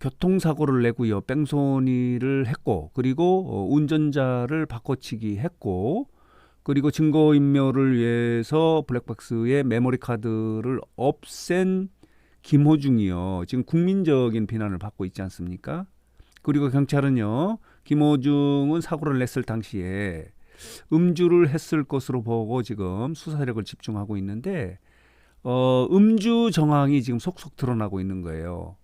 교통사고를 내고요. 뺑소니를 했고, 그리고 운전자를 바꿔치기 했고, 그리고 증거인멸을 위해서 블랙박스의 메모리 카드를 없앤 김호중이요. 지금 국민적인 비난을 받고 있지 않습니까? 그리고 경찰은요. 김호중은 사고를 냈을 당시에 음주를 했을 것으로 보고 지금 수사력을 집중하고 있는데 음주 정황이 지금 속속 드러나고 있는 거예요.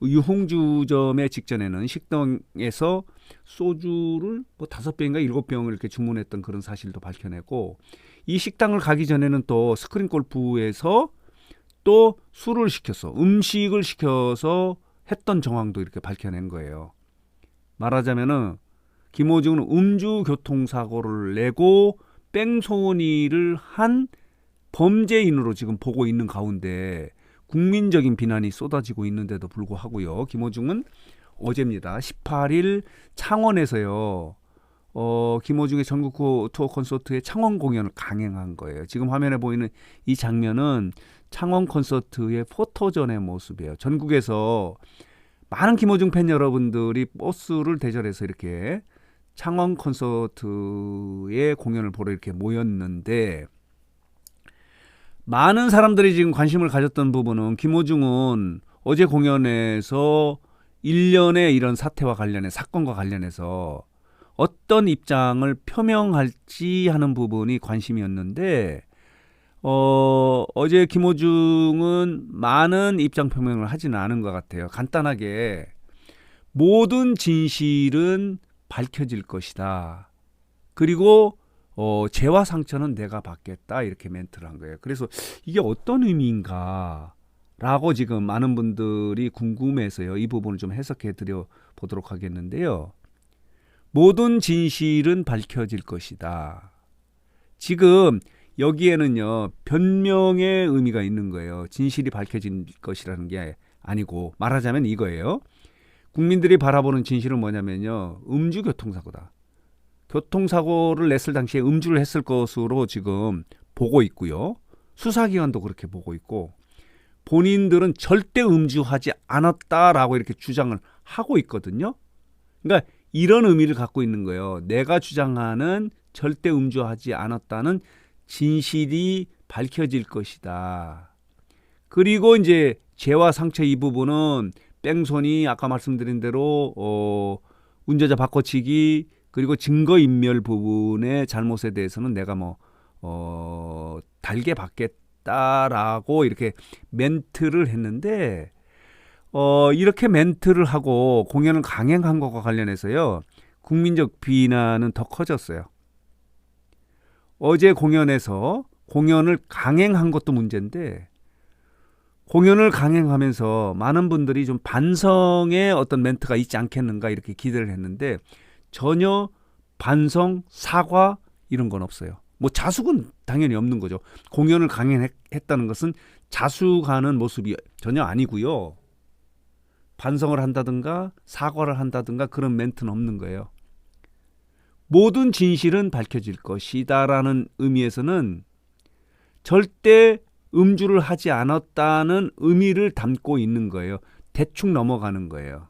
유흥주점의 직전에는 식당에서 소주를 뭐 5병인가 7병을 이렇게 주문했던 그런 사실도 밝혀내고, 이 식당을 가기 전에는 또 스크린 골프에서 또 술을 시켜서 음식을 시켜서 했던 정황도 이렇게 밝혀낸 거예요. 말하자면은 김호중은 음주 교통사고를 내고 뺑소니를 한 범죄인으로 지금 보고 있는 가운데 국민적인 비난이 쏟아지고 있는데도 불구하고요. 김호중은 어제입니다. 18일 창원에서요. 김호중의 전국 투어 콘서트의 창원 공연을 강행한 거예요. 지금 화면에 보이는 이 장면은 창원 콘서트의 포토전의 모습이에요. 전국에서 많은 김호중 팬 여러분들이 버스를 대절해서 이렇게 창원 콘서트의 공연을 보러 이렇게 모였는데, 많은 사람들이 지금 관심을 가졌던 부분은 김호중은 어제 공연에서 일련의 이런 사태와 관련해 사건과 관련해서 어떤 입장을 표명할지 하는 부분이 관심이었는데, 어제 김호중은 많은 입장 표명을 하지는 않은 것 같아요. 간단하게 모든 진실은 밝혀질 것이다. 그리고 죄와 상처는 내가 받겠다, 이렇게 멘트를 한 거예요. 그래서 이게 어떤 의미인가 라고 지금 많은 분들이 궁금해서요. 이 부분을 좀 해석해 드려 보도록 하겠는데요. 모든 진실은 밝혀질 것이다. 지금 여기에는요, 변명의 의미가 있는 거예요. 진실이 밝혀질 것이라는 게 아니고, 말하자면 이거예요. 국민들이 바라보는 진실은 뭐냐면요, 음주 교통사고다. 교통사고를 냈을 당시에 음주를 했을 것으로 지금 보고 있고요. 수사기관도 그렇게 보고 있고, 본인들은 절대 음주하지 않았다라고 이렇게 주장을 하고 있거든요. 그러니까 이런 의미를 갖고 있는 거예요. 내가 주장하는 절대 음주하지 않았다는 진실이 밝혀질 것이다. 그리고 이제 죄와 상처 이 부분은 뺑소니, 아까 말씀드린 대로 운전자 바꿔치기, 그리고 증거인멸 부분의 잘못에 대해서는 내가 달게 받겠다라고 이렇게 멘트를 했는데, 이렇게 멘트를 하고 공연을 강행한 것과 관련해서요, 국민적 비난은 더 커졌어요. 어제 공연에서 공연을 강행한 것도 문제인데, 공연을 강행하면서 많은 분들이 좀 반성의 어떤 멘트가 있지 않겠는가 이렇게 기대를 했는데, 전혀 반성, 사과 이런 건 없어요. 뭐 자숙은 당연히 없는 거죠. 공연을 강행했다는 것은 자숙하는 모습이 전혀 아니고요. 반성을 한다든가 사과를 한다든가 그런 멘트는 없는 거예요. 모든 진실은 밝혀질 것이다라는 의미에서는 절대 음주를 하지 않았다는 의미를 담고 있는 거예요. 대충 넘어가는 거예요.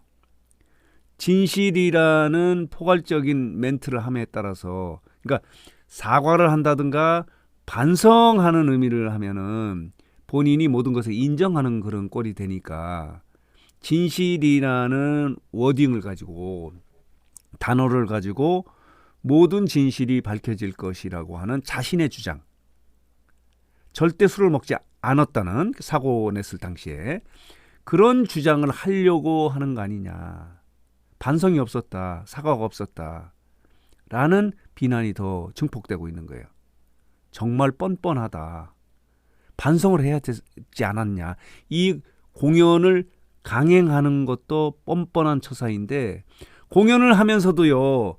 진실이라는 포괄적인 멘트를 함에 따라서, 그러니까 사과를 한다든가 반성하는 의미를 하면은 본인이 모든 것을 인정하는 그런 꼴이 되니까, 진실이라는 워딩을 가지고, 단어를 가지고 모든 진실이 밝혀질 것이라고 하는 자신의 주장, 절대 술을 먹지 않았다는 사고 냈을 당시에 그런 주장을 하려고 하는 거 아니냐, 반성이 없었다, 사과가 없었다 라는 비난이 더 증폭되고 있는 거예요. 정말 뻔뻔하다, 반성을 해야 되지 않았냐. 이 공연을 강행하는 것도 뻔뻔한 처사인데, 공연을 하면서도요,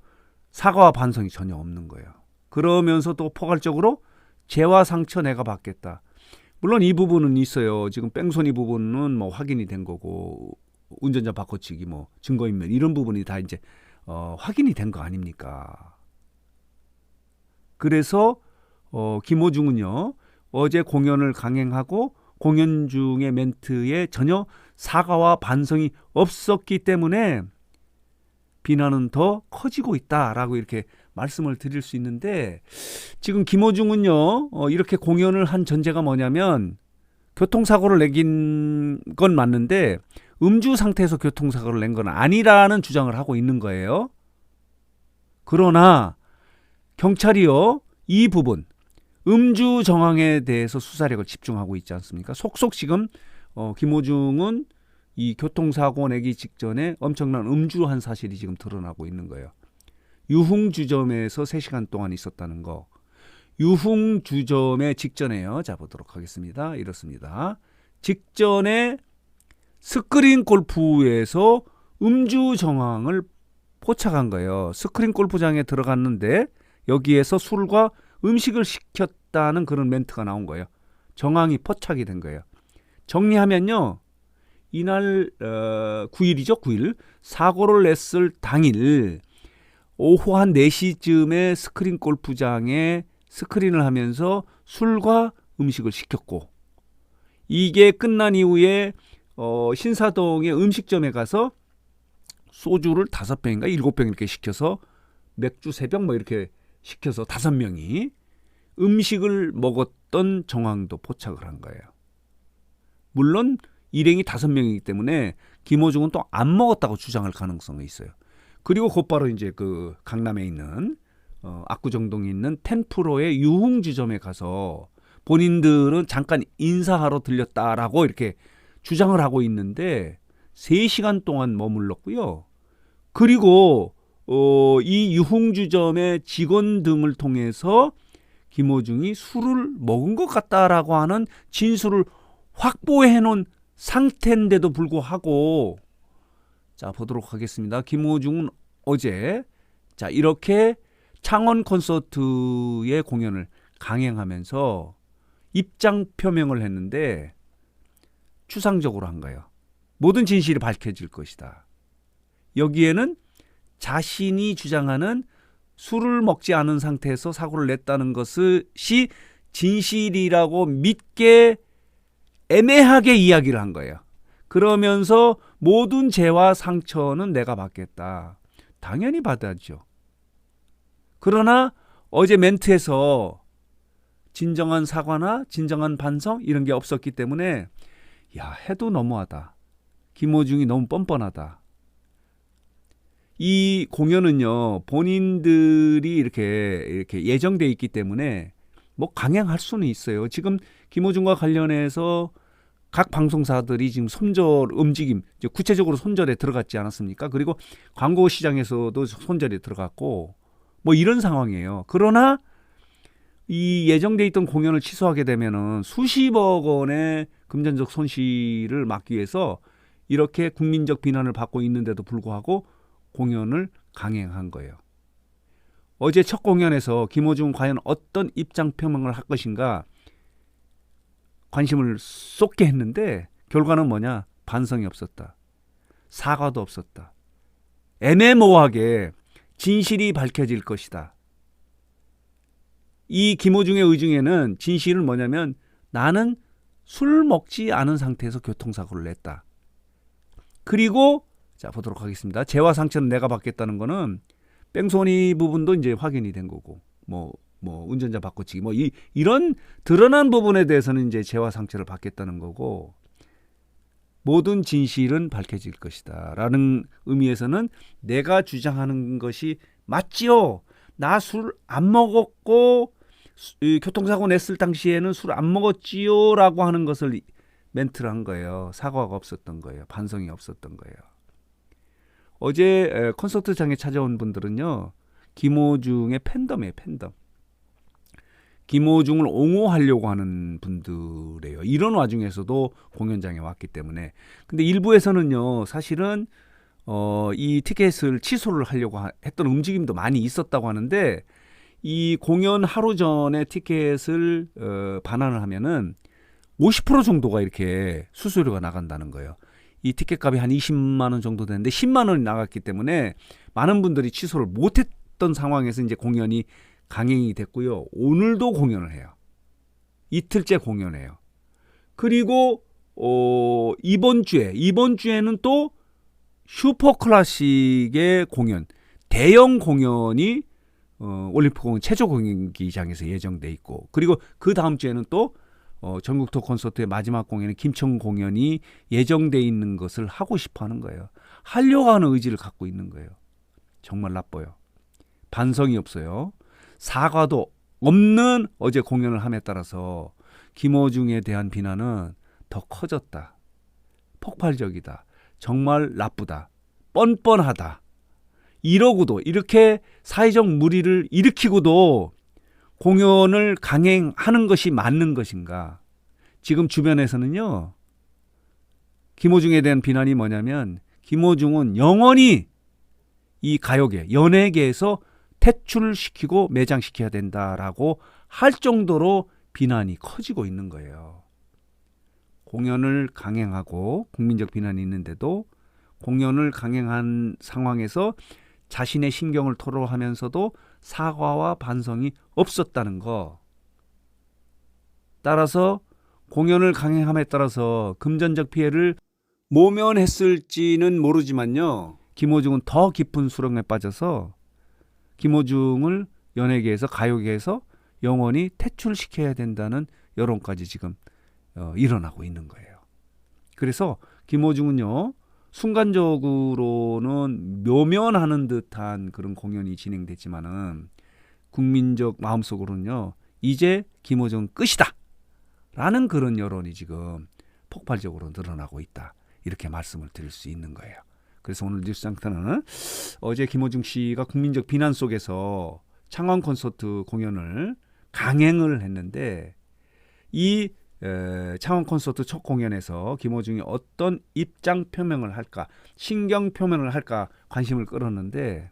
사과와 반성이 전혀 없는 거예요. 그러면서 또 포괄적으로 죄와 상처 내가 받겠다. 물론 이 부분은 있어요. 지금 뺑소니 부분은 뭐 확인이 된 거고, 운전자 바꿔치기, 뭐 증거인멸 이런 부분이 다 이제 확인이 된 거 아닙니까? 그래서 김호중은요, 어제 공연을 강행하고 공연 중의 멘트에 전혀 사과와 반성이 없었기 때문에 비난은 더 커지고 있다라고 이렇게 말씀을 드릴 수 있는데, 지금 김호중은요 이렇게 공연을 한 전제가 뭐냐면 교통사고를 내긴 건 맞는데 음주 상태에서 교통사고를 낸 건 아니라는 주장을 하고 있는 거예요. 그러나 경찰이요 이 부분 음주 정황에 대해서 수사력을 집중하고 있지 않습니까? 속속 지금 김호중은 이 교통사고 내기 직전에 엄청난 음주한 사실이 지금 드러나고 있는 거예요. 유흥주점에서 3시간 동안 있었다는 거. 유흥주점의 직전에요. 자, 보도록 하겠습니다. 이렇습니다. 직전에 스크린 골프에서 음주 정황을 포착한 거예요. 스크린 골프장에 들어갔는데 여기에서 술과 음식을 시켰다는 그런 멘트가 나온 거예요. 정황이 포착이 된 거예요. 정리하면요. 이날 9일이죠. 9일. 사고를 냈을 당일 오후 한 4시쯤에 스크린 골프장에 스크린을 하면서 술과 음식을 시켰고, 이게 끝난 이후에 신사동의 음식점에 가서 소주를 5병인가 7병 이렇게 시켜서 맥주 3병 뭐 이렇게 시켜서 5명이 음식을 먹었던 정황도 포착을 한 거예요. 물론 일행이 5명이기 때문에 김호중은 또 안 먹었다고 주장할 가능성이 있어요. 그리고 곧바로 이제 그 강남에 있는 압구정동에 있는 텐프로의 유흥주점에 가서 본인들은 잠깐 인사하러 들렸다라고 이렇게 주장을 하고 있는데 3시간 동안 머물렀고요. 그리고 이 유흥주점의 직원 등을 통해서 김호중이 술을 먹은 것 같다라고 하는 진술을 확보해 놓은 상태인데도 불구하고, 자 보도록 하겠습니다. 김호중은 어제 자 이렇게 창원 콘서트의 공연을 강행하면서 입장 표명을 했는데 추상적으로 한 거예요. 모든 진실이 밝혀질 것이다. 여기에는 자신이 주장하는 술을 먹지 않은 상태에서 사고를 냈다는 것이 진실이라고 믿게 애매하게 이야기를 한 거예요. 그러면서 모든 죄와 상처는 내가 받겠다. 당연히 받아야죠. 그러나 어제 멘트에서 진정한 사과나 진정한 반성 이런 게 없었기 때문에 야 해도 너무하다. 김호중이 너무 뻔뻔하다. 이 공연은요 본인들이 이렇게 예정돼 있기 때문에 뭐 강행할 수는 있어요. 지금 김호중과 관련해서 각 방송사들이 지금 손절 움직임, 구체적으로 손절에 들어갔지 않았습니까? 그리고 광고 시장에서도 손절에 들어갔고 뭐 이런 상황이에요. 그러나 이 예정돼 있던 공연을 취소하게 되면은 수십억 원의 금전적 손실을 막기 위해서 이렇게 국민적 비난을 받고 있는데도 불구하고 공연을 강행한 거예요. 어제 첫 공연에서 김호중 과연 어떤 입장 표명을 할 것인가 관심을 쏟게 했는데 결과는 뭐냐? 반성이 없었다. 사과도 없었다. 애매모호하게 진실이 밝혀질 것이다. 이 김호중의 의중에는 진실은 뭐냐면 나는 술 먹지 않은 상태에서 교통사고를 냈다. 그리고 자 보도록 하겠습니다. 재와 상처는 내가 받겠다는 거는 뺑소니 부분도 이제 확인이 된 거고 뭐 운전자 바꿔치기 뭐 이런 드러난 부분에 대해서는 이제 재와 상처를 받겠다는 거고 모든 진실은 밝혀질 것이다라는 의미에서는 내가 주장하는 것이 맞지요. 나 술 안 먹었고 교통사고 냈을 당시에는 술 안 먹었지요라고 하는 것을 멘트를 한 거예요. 사과가 없었던 거예요. 반성이 없었던 거예요. 어제 콘서트장에 찾아온 분들은요. 김호중의 팬덤이에요. 팬덤. 김호중을 옹호하려고 하는 분들이에요. 이런 와중에서도 공연장에 왔기 때문에. 근데 일부에서는요. 사실은 이 티켓을 취소를 하려고 했던 움직임도 많이 있었다고 하는데 이 공연 하루 전에 티켓을 반환을 하면은 50% 정도가 이렇게 수수료가 나간다는 거예요. 이 티켓값이 한 20만 원 정도 되는데 10만 원이 나갔기 때문에 많은 분들이 취소를 못했던 상황에서 이제 공연이 강행이 됐고요. 오늘도 공연을 해요. 이틀째 공연해요. 그리고 이번 주에는 또 슈퍼클래식의 공연, 대형 공연이 올림픽공원 체조 공연기장에서 예정돼 있고, 그리고 그 다음 주에는 또 전국 투어 콘서트의 마지막 공연인 김천 공연이 예정돼 있는 것을 하고 싶어하는 거예요. 하려고 하는 의지를 갖고 있는 거예요. 정말 나빠요. 반성이 없어요. 사과도 없는 어제 공연을 함에 따라서 김어중에 대한 비난은 더 커졌다. 폭발적이다. 정말 나쁘다. 뻔뻔하다. 이러고도, 이렇게 사회적 물의를 일으키고도 공연을 강행하는 것이 맞는 것인가? 지금 주변에서는요, 김어중에 대한 비난이 뭐냐면, 김어중은 영원히 이 가요계, 연예계에서 퇴출시키고 매장시켜야 된다라고 할 정도로 비난이 커지고 있는 거예요. 공연을 강행하고 국민적 비난이 있는데도 공연을 강행한 상황에서 자신의 심경을 토로하면서도 사과와 반성이 없었다는 거. 따라서 공연을 강행함에 따라서 금전적 피해를 모면했을지는 모르지만요, 김어중은 더 깊은 수렁에 빠져서 김어중을 연예계에서, 가요계에서 영원히 퇴출시켜야 된다는 여론까지 지금 일어나고 있는 거예요. 그래서 김어중은요, 순간적으로는 묘면하는 듯한 그런 공연이 진행됐지만은 국민적 마음속으로는요, 이제 김어중 끝이다 라는 그런 여론이 지금 폭발적으로 늘어나고 있다, 이렇게 말씀을 드릴 수 있는 거예요. 그래서 오늘 뉴스장터는 어제 김어중 씨가 국민적 비난 속에서 창원 콘서트 공연을 강행을 했는데, 이 창원 콘서트 첫 공연에서 김어중이 어떤 입장 표명을 할까, 신경 표명을 할까 관심을 끌었는데,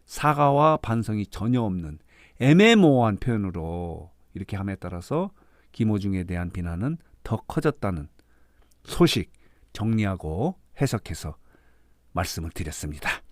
사과와 반성이 전혀 없는 애매모호한 표현으로 이렇게 함에 따라서 김어중에 대한 비난은 더 커졌다는 소식 정리하고 해석해서 말씀을 드렸습니다.